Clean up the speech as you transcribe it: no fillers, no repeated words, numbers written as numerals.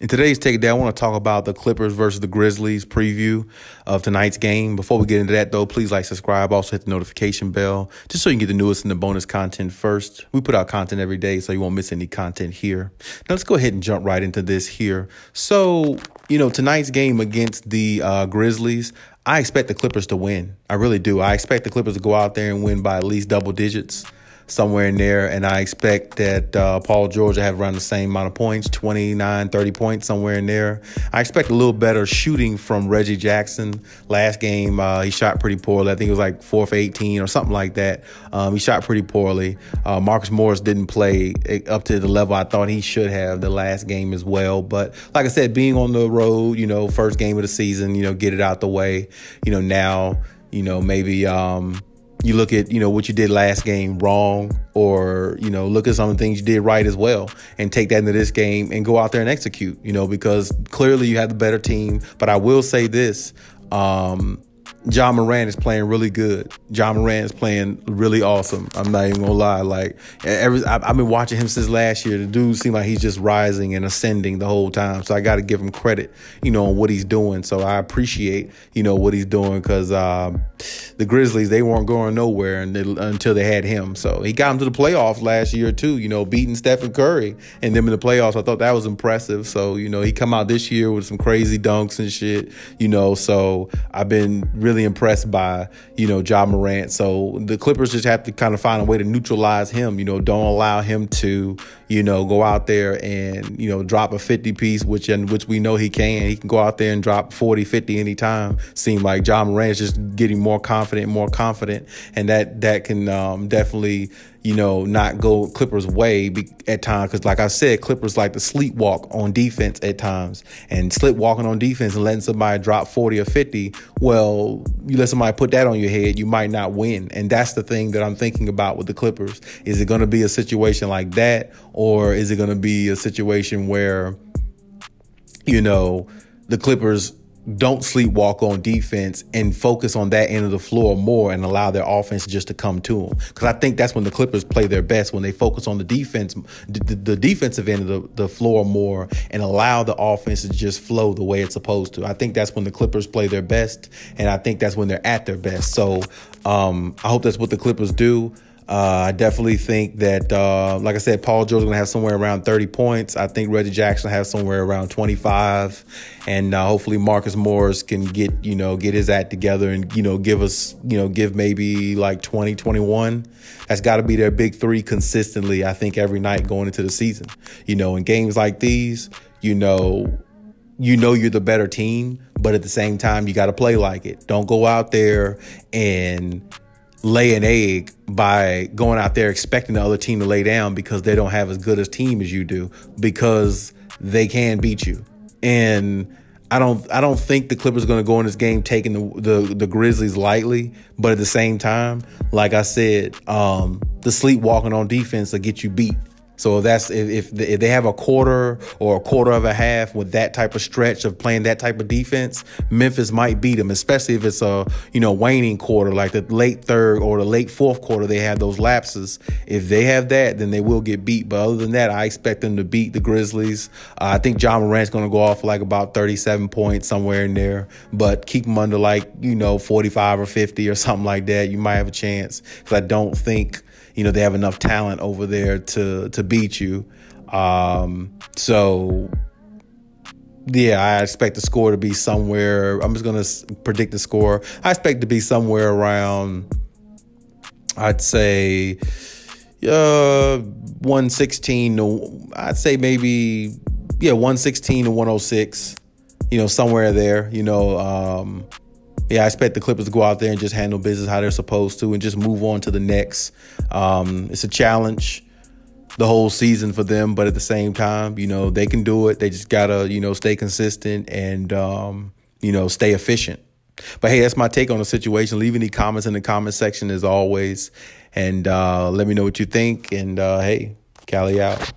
In today's Take Day, I want to talk about the Clippers versus the Grizzlies preview of tonight's game. Before we get into that, though, please like, subscribe. Also hit the notification bell just so you can get the newest and the bonus content first. We put out content every day, so you won't miss any content here. Now, let's go ahead and jump right into this here. So, tonight's game against the Grizzlies, I expect the Clippers to win. I really do. I expect the Clippers to go out there and win by at least double digits, somewhere in there. And I expect that Paul George will have around the same amount of points, 29, 30 points, somewhere in there. I expect a little better shooting from Reggie Jackson. Last game, he shot pretty poorly. I think it was like 4 for 18 or something like that. He shot pretty poorly. Marcus Morris didn't play up to the level I thought he should have the last game as well. But like I said, being on the road, first game of the season, get it out the way. Now, maybe you look at, what you did last game wrong, or, look at some of the things you did right as well and take that into this game and go out there and execute, because clearly you have the better team. But I will say this, Ja Morant is playing really good. Ja Morant is playing really awesome. I'm not even gonna lie. Like I've been watching him since last year. The dude seems like he's just rising and ascending the whole time. So I got to give him credit, on what he's doing. So I appreciate, what he's doing, because the Grizzlies, they weren't going nowhere until they had him. So he got them to the playoffs last year too. Beating Stephen Curry and them in the playoffs. I thought that was impressive. So he come out this year with some crazy dunks and shit. So I've been really impressed by, Ja Morant. So the Clippers just have to kind of find a way to neutralize him. Don't allow him to, go out there and, drop a 50 piece, which we know he can. He can go out there and drop 40, 50 anytime. Seem like Ja Morant is just getting more confident. And that can definitely, not go Clippers' way at times. Because like I said, Clippers like to sleepwalk on defense at times. And sleepwalking on defense and letting somebody drop 40 or 50, well, you let somebody put that on your head, you might not win. And that's the thing that I'm thinking about with the Clippers. Is it going to be a situation like that? Or is it going to be a situation where, the Clippers don't sleepwalk on defense and focus on that end of the floor more and allow their offense just to come to them? Because I think that's when the Clippers play their best, when they focus on the defense, the defensive end of the floor more, and allow the offense to just flow the way it's supposed to. I think that's when the Clippers play their best, and I think that's when they're at their best. So I hope that's what the Clippers do. I definitely think that, like I said, Paul George is going to have somewhere around 30 points. I think Reggie Jackson has somewhere around 25. And hopefully Marcus Morris can get his act together and, give maybe like 20, 21. That's got to be their big three consistently, I think, every night going into the season. In games like these, you're the better team, but at the same time, you got to play like it. Don't go out there and lay an egg by going out there expecting the other team to lay down, because they don't have as good a team as you do, because they can beat you. And I don't think the Clippers are going to go in this game taking the Grizzlies lightly. But at the same time, like I said, the sleepwalking on defense will get you beat. So if they have a quarter or a quarter of a half with that type of stretch of playing that type of defense, Memphis might beat them, especially if it's a, waning quarter, like the late third or the late fourth quarter, they have those lapses. If they have that, then they will get beat. But other than that, I expect them to beat the Grizzlies. I think Ja Morant's going to go off like about 37 points, somewhere in there, but keep them under 45 or 50 or something like that. You might have a chance, because I don't think they have enough talent over there to beat you. So, yeah, I expect the score to be somewhere. I'm just going to predict the score. I expect to be somewhere around, I'd say, 116 to, I'd say maybe, 116 to 106, somewhere there, Yeah, I expect the Clippers to go out there and just handle business how they're supposed to and just move on to the next. It's a challenge the whole season for them, but at the same time, they can do it. They just got to, stay consistent and, stay efficient. But, hey, that's my take on the situation. Leave any comments in the comment section as always. And let me know what you think. And, hey, Khaliis out.